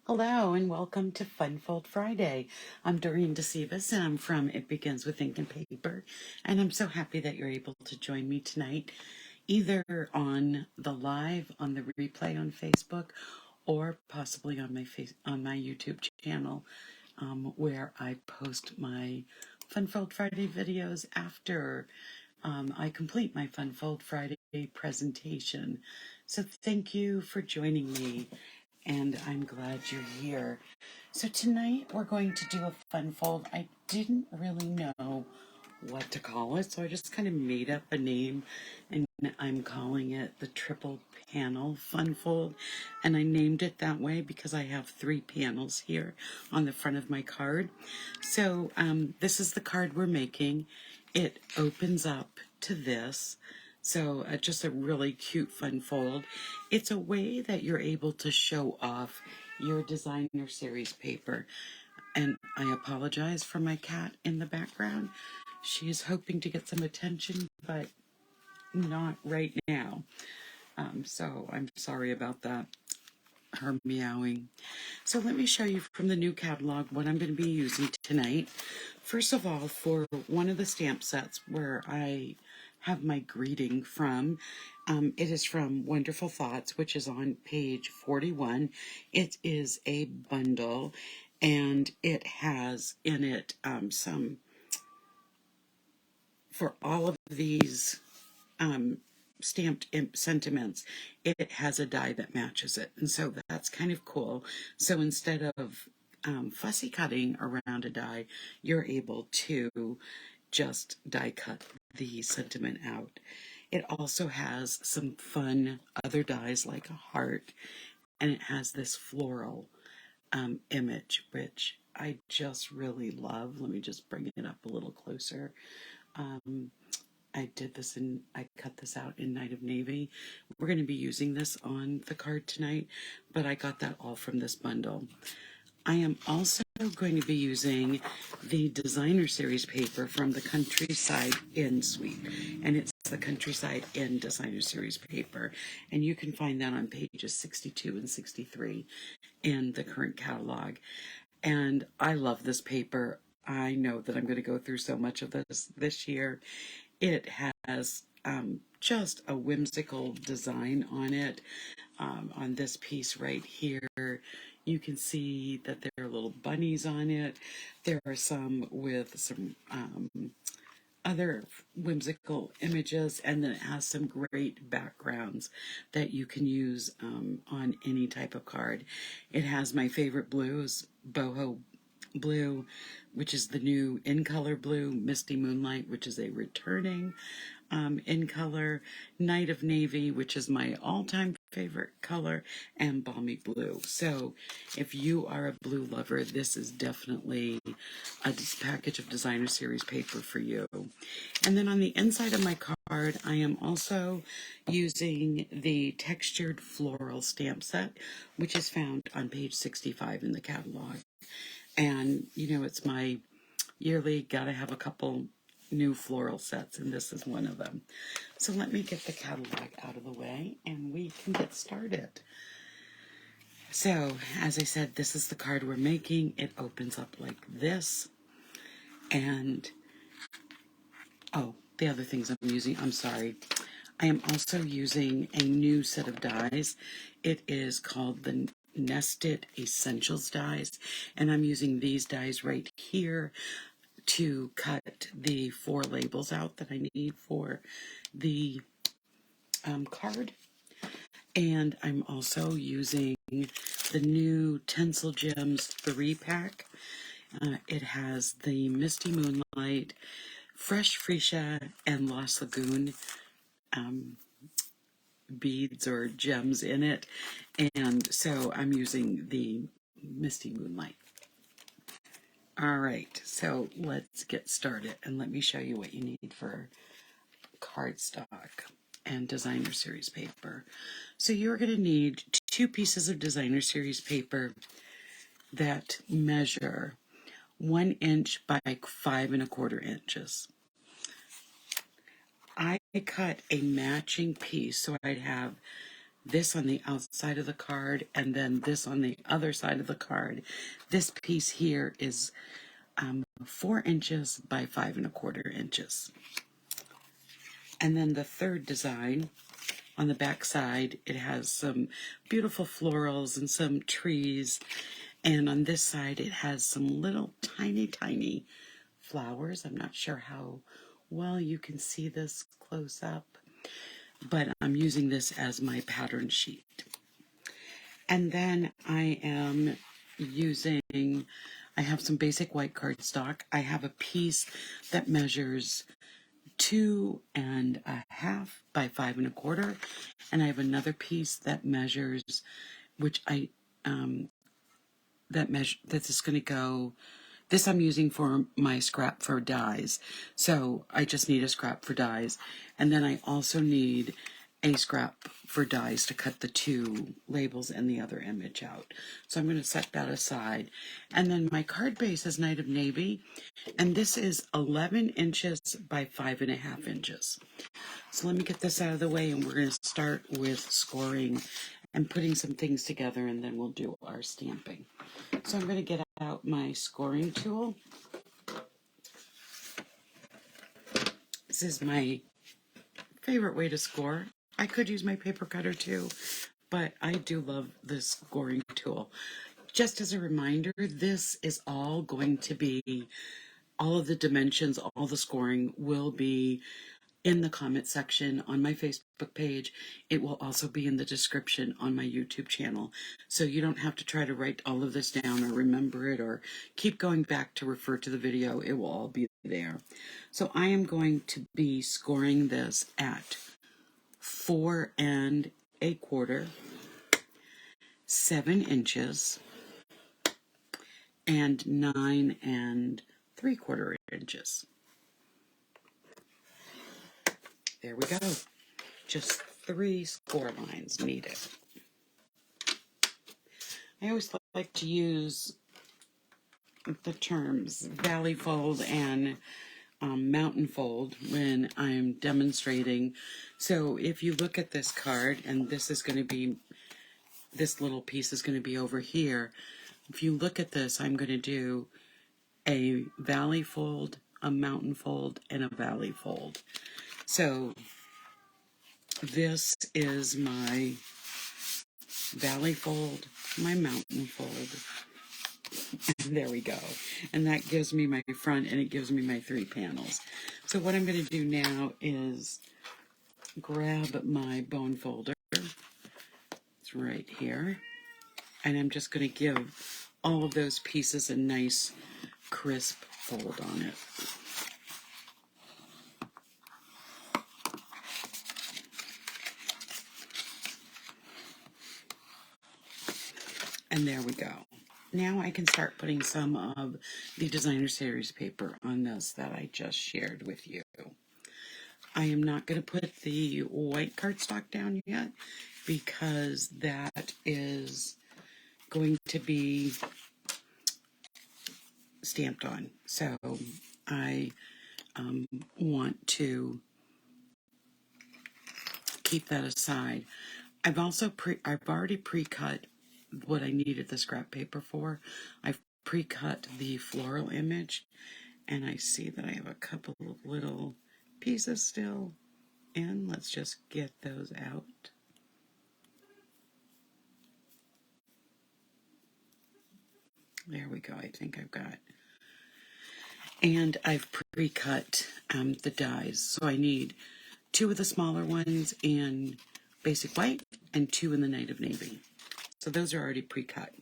Hello and welcome to Funfold Friday. I'm Dorene Decibus and I'm from It Begins with Ink and Paper, and I'm so happy that you're able to join me tonight, either on the live, on the replay on Facebook, or possibly on my YouTube channel, where I post my Funfold Friday videos after I complete my Funfold Friday presentation. So thank you for joining me, and I'm glad you're here. So tonight we're going to do a fun fold. I didn't really know what to call it, so I just kind of made up a name, and I'm calling it the triple panel fun fold, and I named it that way because I have 3 panels here on the front of my card. So this is the card we're making. It opens up to this. So just a really cute fun fold. It's a way that you're able to show off your designer series paper. And I apologize for my cat in the background. She is hoping to get some attention, but not right now. So I'm sorry about that, her meowing. So let me show you from the new catalog what I'm going to be using tonight. First of all, for one of the stamp sets where I have my greeting from, it is from Wonderful Thoughts, which is on page 41. It is a bundle, and it has in it for all of these stamped sentiments, it has a die that matches it, and so that's kind of cool. So instead of fussy cutting around a die, you're able to just die cut the sentiment out. It also has some fun other dies like a heart, and it has this floral image, which I just really love. Let me just bring it up a little closer. I cut this out in Night of Navy. We're going to be using this on the card tonight, but I got that all from this bundle. I am also going to be using the designer series paper from the Countryside Inn suite, and it's the Countryside Inn designer series paper, and you can find that on pages 62 and 63 in the current catalog. And I love this paper. I know that I'm going to go through so much of this year. It has just a whimsical design on it. On this piece right here, you can see that there are little bunnies on it. There are some with some other whimsical images, and then it has some great backgrounds that you can use on any type of card. It has my favorite blues, boho blue, which is the new in color blue, Misty Moonlight, which is a returning in color, Night of Navy, which is my all-time favorite color, and Balmy Blue. So if you are a blue lover, this is definitely a package of designer series paper for you. And then on the inside of my card, I am also using the textured floral stamp set, which is found on page 65 in the catalog. And, you know, it's my yearly, gotta have a couple new floral sets, and this is one of them. So let me get the catalog out of the way, and we can get started. So, as I said, this is the card we're making. It opens up like this. And, oh, the other things I'm using, I'm sorry. I am also using a new set of dies. It is called the Nested Essentials dies, and I'm using these dies right here to cut the 4 labels out that I need for the card. And I'm also using the new Tencel Gems 3-pack. It has the Misty Moonlight, Fresh Freesia, and Lost Lagoon beads or gems in it. And so I'm using the Misty Moonlight. All right, so let's get started, and let me show you what you need for cardstock and designer series paper. So you're going to need 2 pieces of designer series paper that measure 1 inch by 5 1/4 inches. I cut a matching piece, so I'd have this on the outside of the card, and then this on the other side of the card. This piece here is 4 inches by 5¼ inches. And then the third design, on the back side, it has some beautiful florals and some trees. And on this side, it has some little tiny flowers. I'm not sure how well you can see this close up, but I'm using this as my pattern sheet. And then I am using, I have some basic white cardstock. I have a piece that measures 2½ by 5¼ and I have another piece that measures, which that is going to go, this I'm using for my scrap for dies. So I just need a scrap for dies. And then I also need a scrap for dies to cut the 2 labels and the other image out. So I'm going to set that aside. And then my card base is Night of Navy, and this is 11 inches by 5½ inches. So let me get this out of the way, and we're going to start with scoring and putting some things together, and then we'll do our stamping. So I'm going to get out my scoring tool. This is my favorite way to score. I could use my paper cutter too, but I do love this scoring tool. Just as a reminder, this is all going to be, all of the dimensions, all the scoring will be in the comment section on my Facebook page. It will also be in the description on my YouTube channel. So you don't have to try to write all of this down or remember it or keep going back to refer to the video. It will all be there. So I am going to be scoring this at 4 1/4, 7 inches, and 9 3/4 inches. There we go. Just 3 score lines needed. I always like to use the terms valley fold and mountain fold when I'm demonstrating. So if you look at this card, and this is going to be, this little piece is going to be over here. If you look at this, I'm going to do a valley fold, a mountain fold, and a valley fold. So this is my valley fold, my mountain fold. There we go. And that gives me my front, and it gives me my 3 panels. So what I'm going to do now is grab my bone folder. It's right here. And I'm just going to give all of those pieces a nice crisp fold on it. And there we go. Now I can start putting some of the designer series paper on this that I just shared with you. I am not going to put the white cardstock down yet because that is going to be stamped on. So I want to keep that aside. I've already pre-cut what I needed the scrap paper for. I've pre-cut the floral image, and I see that I have a couple of little pieces still, and let's just get those out. There we go. I think I've got, and I've pre-cut the dies, so I need 2 of the smaller ones in basic white and 2 in the Night of Navy. So those are already pre-cut.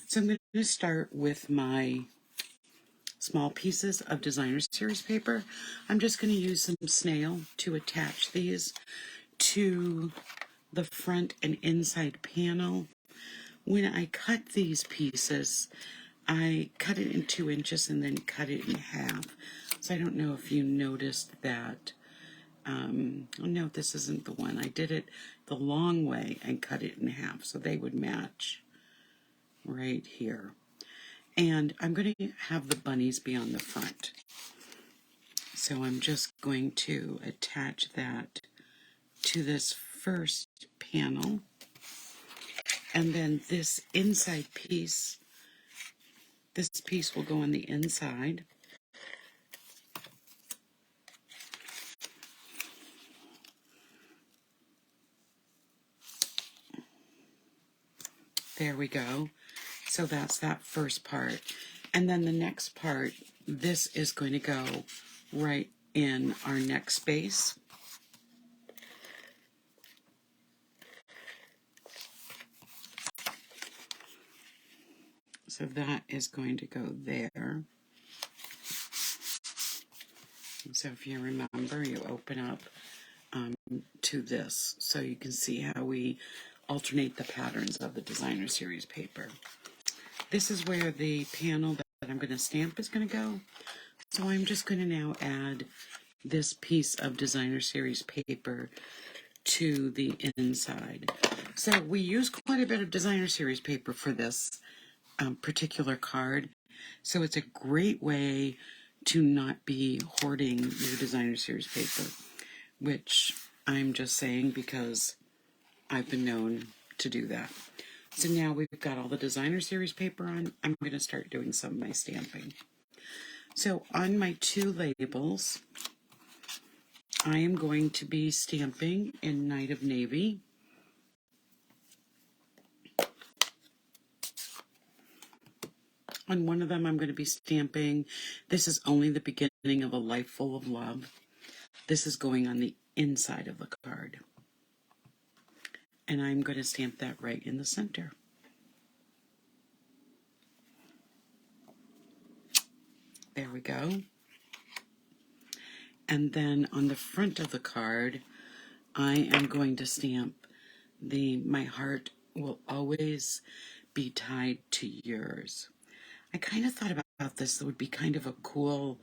So I'm going to start with my small pieces of designer series paper. I'm just going to use some snail to attach these to the front and inside panel. When I cut these pieces, I cut it in 2 inches and then cut it in half. So I don't know if you noticed that. Oh no, this isn't the one. I did it the long way and cut it in half so they would match right here. And I'm going to have the bunnies be on the front. So I'm just going to attach that to this first panel. And then this inside piece, this piece will go on the inside. There we go. So that's that first part. And then the next part, this is going to go right in our neck space. So that is going to go there. So if you remember, you open up to this, so you can see how we alternate the patterns of the designer series paper. This is where the panel that I'm going to stamp is going to go. So I'm just going to now add this piece of designer series paper to the inside. So we use quite a bit of designer series paper for this particular card. So it's a great way to not be hoarding your designer series paper, which I'm just saying because I've been known to do that. So now we've got all the designer series paper on, I'm going to start doing some of my stamping. So on my two labels, I am going to be stamping in Night of Navy. On one of them, I'm going to be stamping, this is only the beginning of a life full of love. This is going on the inside of the card. And I'm going to stamp that right in the center. There we go. And then on the front of the card, I am going to stamp my heart will always be tied to yours. I kind of thought about this. It would be kind of a cool,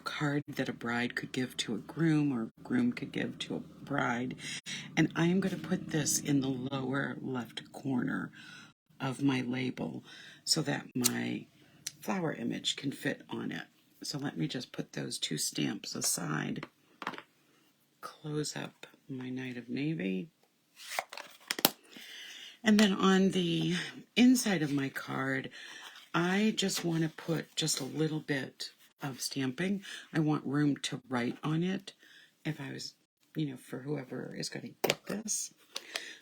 card that a bride could give to a groom or a groom could give to a bride. And I am going to put this in the lower left corner of my label so that my flower image can fit on it. So let me just put those two stamps aside, close up my Night of Navy. And then on the inside of my card, I just want to put just a little bit of stamping. I want room to write on it if I was, for whoever is going to get this.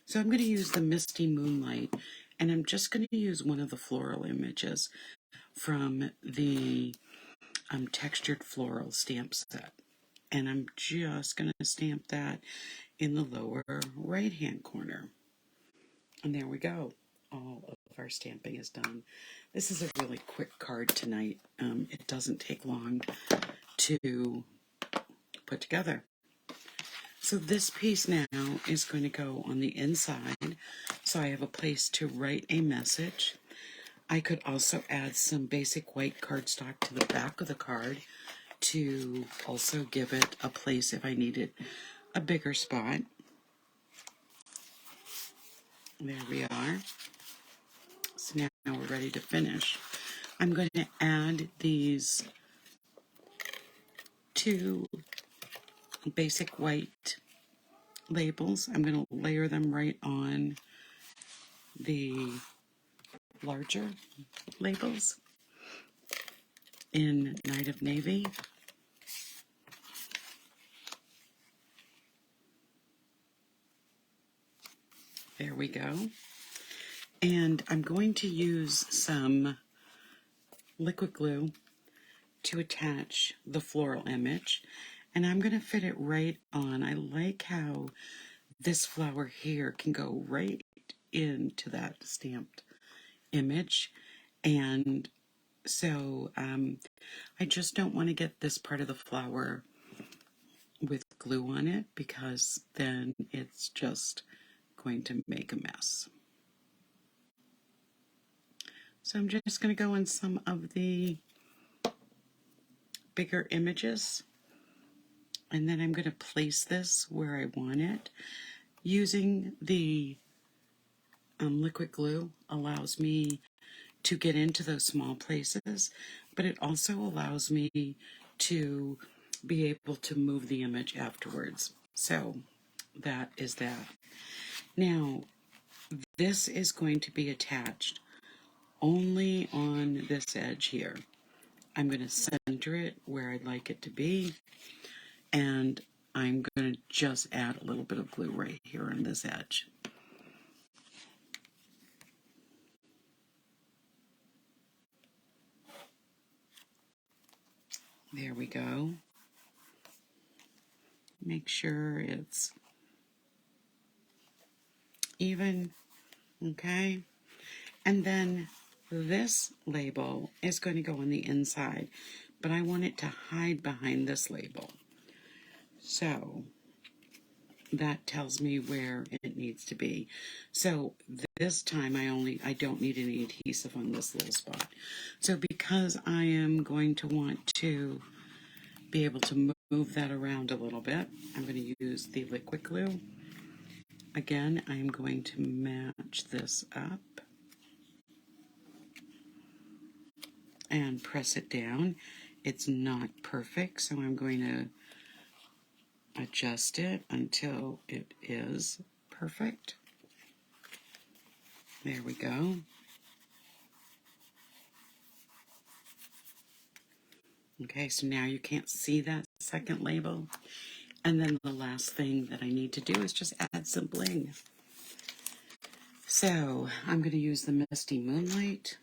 So I'm going to use the Misty Moonlight, and I'm just going to use one of the floral images from the textured floral stamp set. And I'm just going to stamp that in the lower right-hand corner. And there we go. All of our stamping is done. This is a really quick card tonight. It doesn't take long to put together. So this piece now is going to go on the inside. So I have a place to write a message. I could also add some basic white cardstock to the back of the card to also give it a place if I needed a bigger spot. There we are. So now we're ready to finish. I'm going to add these two basic white labels. I'm going to layer them right on the larger labels in Night of Navy. There we go. And I'm going to use some liquid glue to attach the floral image, and I'm going to fit it right on. I like how this flower here can go right into that stamped image, and so I just don't want to get this part of the flower with glue on it because then it's just going to make a mess. So I'm just going to go in some of the bigger images, and then I'm going to place this where I want it. Using the liquid glue allows me to get into those small places, but it also allows me to be able to move the image afterwards. So that is that. Now, this is going to be attached only on this edge here. I'm going to center it where I'd like it to be, and I'm going to just add a little bit of glue right here on this edge. There we go. Make sure it's even, okay? And then this label is going to go on the inside, but I want it to hide behind this label. So that tells me where it needs to be. So this time I don't need any adhesive on this little spot. So because I am going to want to be able to move that around a little bit, I'm going to use the liquid glue. Again, I'm going to match this up and press it down. It's not perfect, so I'm going to adjust it until it is perfect. There we go. Okay, so now you can't see that second label. And then the last thing that I need to do is just add some bling. So I'm going to use the Misty Moonlight,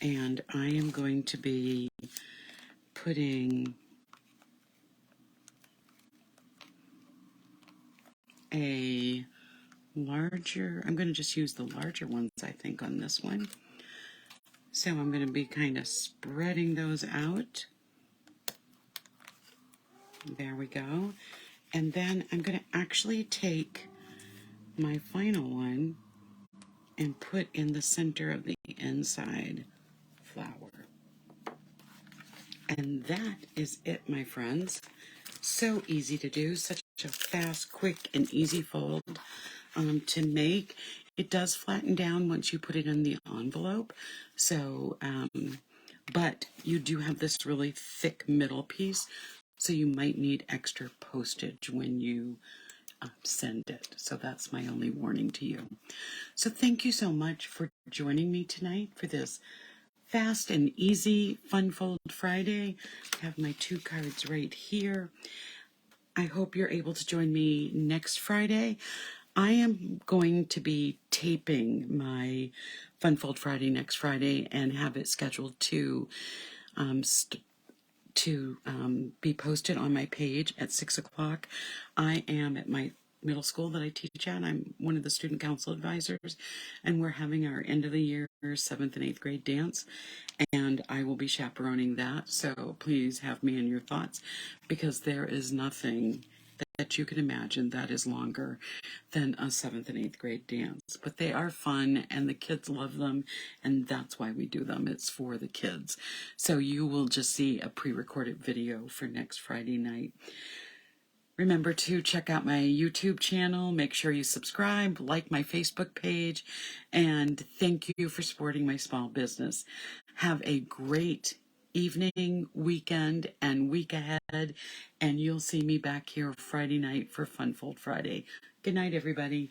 and I am going to be putting I'm going to just use the larger ones, I think, on this one. So I'm going to be kind of spreading those out. There we go. And then I'm going to actually take my final one and put in the center of the inside flower. And that is it, my friends. So easy to do, such a fast, quick, and easy fold to make. It does flatten down once you put it in the envelope. So, but you do have this really thick middle piece, so you might need extra postage when you send it. So that's my only warning to you. So thank you so much for joining me tonight for this fast and easy Fun Fold Friday. I have my 2 cards right here. I hope you're able to join me next Friday. I am going to be taping my Fun Fold Friday next Friday and have it scheduled to be posted on my page at 6 o'clock. I am at my middle school that I teach at. I'm one of the student council advisors, and we're having our end of the year 7th and 8th grade dance, and I will be chaperoning that. So please have me in your thoughts, because there is nothing that you can imagine that is longer than a 7th and 8th grade dance. But they are fun, and the kids love them, and that's why we do them. It's for the kids. So you will just see a pre-recorded video for next Friday night. Remember to check out my YouTube channel. Make sure you subscribe, like my Facebook page, and thank you for supporting my small business. Have a great evening, weekend, and week ahead, and you'll see me back here Friday night for Fun Fold Friday. Good night, everybody.